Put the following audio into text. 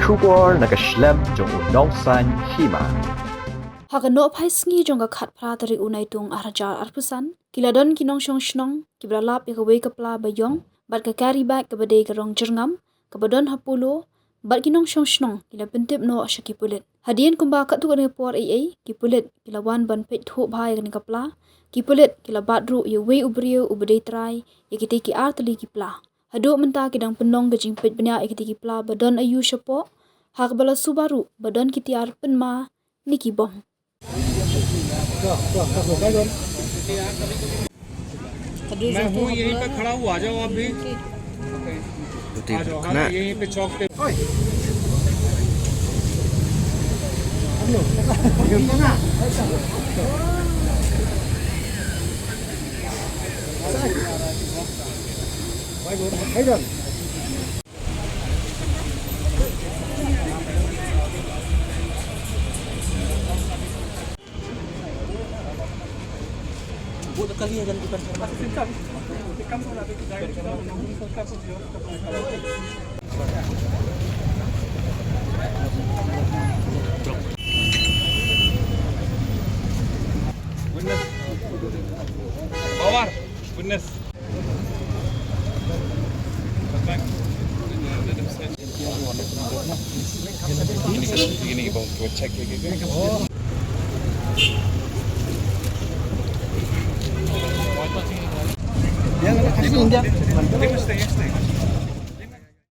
Shubor nakaslem jong unong san Hima. Hakano phai sngi jonga khat phra tari unai tung arjar arpusan kiladon kinong shong shnong kibralap yakawe kapla bayong bat ka kari bag kabade karong jerngam kabadon hapolo bat kinong shong shnong kila pentip no ashaki pulit hadian kumba kat tu kan por ai ki pulit kila wan ban peit tho bhai kan kapla ki pulit kila badru ye we ubrio ubade trai yakite ki artli ki pla hado menta kidang penong gajing peit Bniah yakite ki pla badon ayu shapo hak bala subaru badon kitiar penma niki bong. मैं हूँ यहीं पे खड़ा हूँ, आ जाओ आप भी। आ जाओ, हाँ यहीं पे चौक पे। Power, goodness. Ini bang, kita cek lagi. Yang stay.